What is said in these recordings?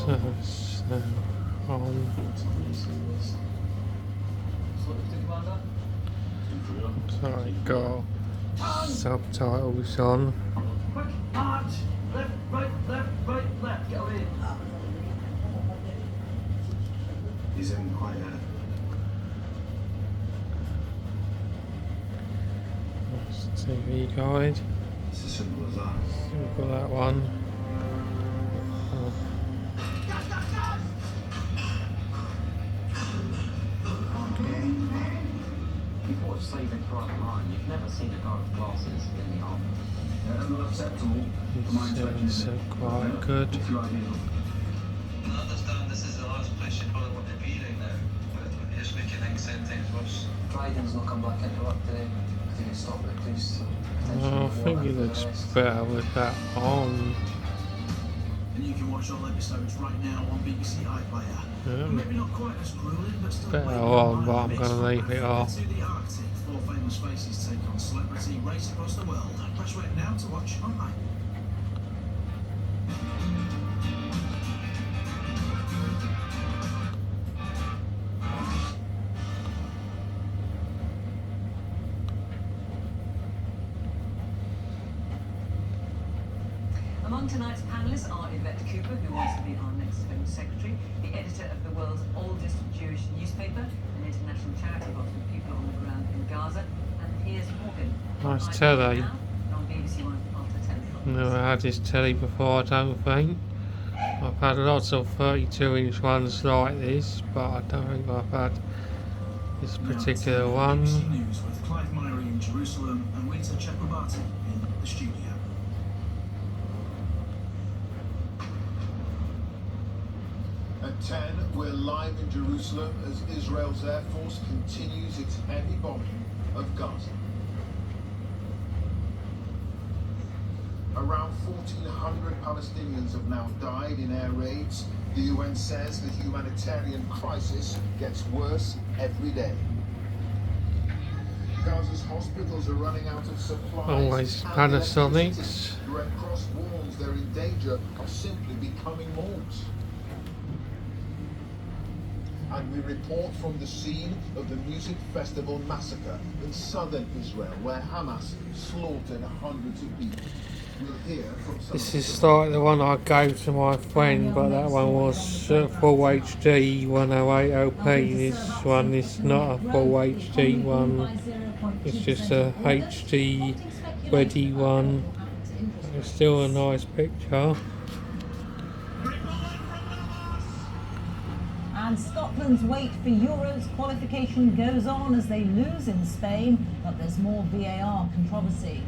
on. So I got subtitles on. Quick, march! Left, right, left, get away. He's in quite a... TV guide. It's as simple as that. So we've got that one. You've watched Saving Private Ryan. You've never seen a guy with glasses in the army. Unacceptable. It's quite good. I understand this is the last place you probably want to be right now, but it is making things 10 times worse. Dryden's not come back into work today. I think it's stopped at the police. I think it looks better with that on. And you can watch all episodes right now on BBC iPlayer. Maybe not quite as grueling, but still Better on, but I'm going to leave it off. To the Arctic, 4 famous faces take on celebrity race across the world. Press red now to watch online. Among tonight's panellists are Yvette Cooper, who wants to be our next Home Secretary, the editor of the world's oldest Jewish newspaper, an international charity box with people on the ground in Gaza, and Piers Morgan. Nice telly. On BBC One after 10 o'clock. Never had this telly before, I don't think. I've had lots of 32-inch ones like this, but I don't think I've had this particular one. BBC News with Clive Myrie in Jerusalem and Rita Chakrabarti in the studio. At 10, we're live in Jerusalem as Israel's Air Force continues its heavy bombing of Gaza. Around 1,400 Palestinians have now died in air raids. The UN says the humanitarian crisis gets worse every day. Gaza's hospitals are running out of supplies. Always Panasonics. The Red Cross warns they're in danger of simply becoming morgues. And we report from the scene of the music festival massacre in southern Israel, where Hamas slaughtered hundreds of people. We'll hear from some This is like the one I gave to my friend, but that one was full HD 108OP. This one is not a full HD one. It's just a HD ready one. It's still a nice picture. And Scotland's wait for Euros qualification goes on as they lose in Spain, but there's more VAR controversy.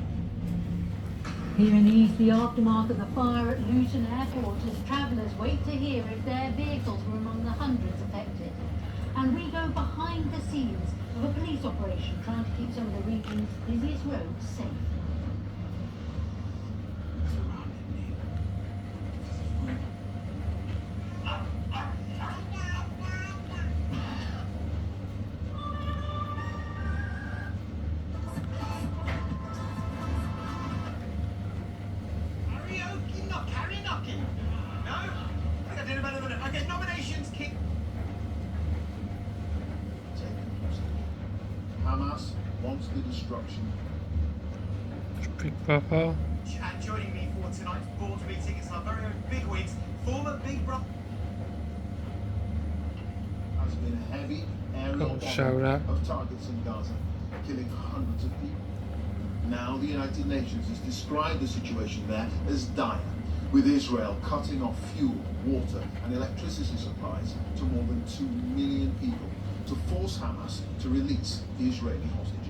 Here in the east, the aftermath of the fire at Luton Airport as travellers wait to hear if their vehicles were among the hundreds affected. And we go behind the scenes of a police operation trying to keep some of the region's busiest roads safe. Hamas wants the destruction. Big Papa. And joining me for tonight's board meeting is our very own bigwigs, former Big Brother. Has been a heavy aerial bombing of targets in Gaza, killing hundreds of people. Now the United Nations has described the situation there as dire, with Israel cutting off fuel, water and electricity supplies to more than 2 million people to force Hamas to release the Israeli hostages.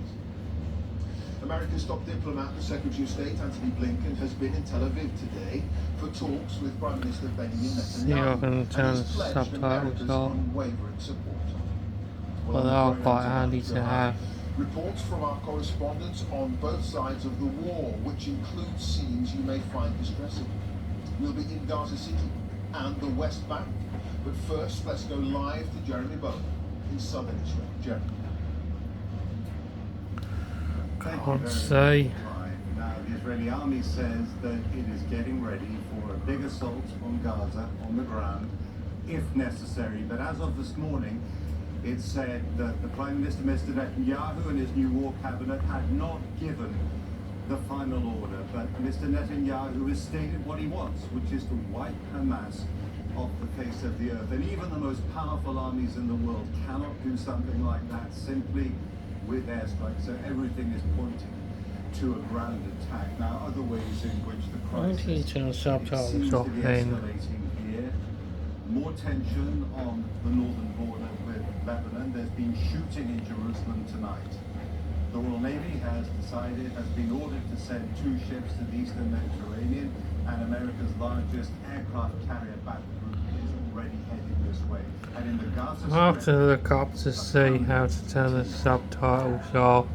America's top diplomat, the Secretary of State Antony Blinken, has been in Tel Aviv today for talks with Prime Minister Benjamin Netanyahu and has pledged America's unwavering support. Well, they are quite handy to have. Reports from our correspondents on both sides of the war, which includes scenes you may find distressing. We'll be in Gaza City and the West Bank. But first, let's go live to Jeremy Bowen in southern Israel. Jeremy. Can't say. Now, the Israeli army says that it is getting ready for for a big assault on Gaza, on the ground, if necessary. But as of this morning, it said that the Prime Minister, Mr. Netanyahu, and his new war cabinet had not given the final order. But Mr. Netanyahu has stated what he wants, which is to wipe Hamas off the face of the earth. And even the most powerful armies in the world cannot do something like that simply with airstrikes. So everything is pointing to a ground attack. Now, other ways in which the crisis seems to be escalating here. More tension on the northern border with Lebanon. There's been shooting in Jerusalem tonight. The Royal Navy has been ordered to send 2 ships to the eastern Mediterranean, and America's largest aircraft carrier battle group is already heading this way. And in the Gaza I'll have to look up to see how to turn the subtitles off.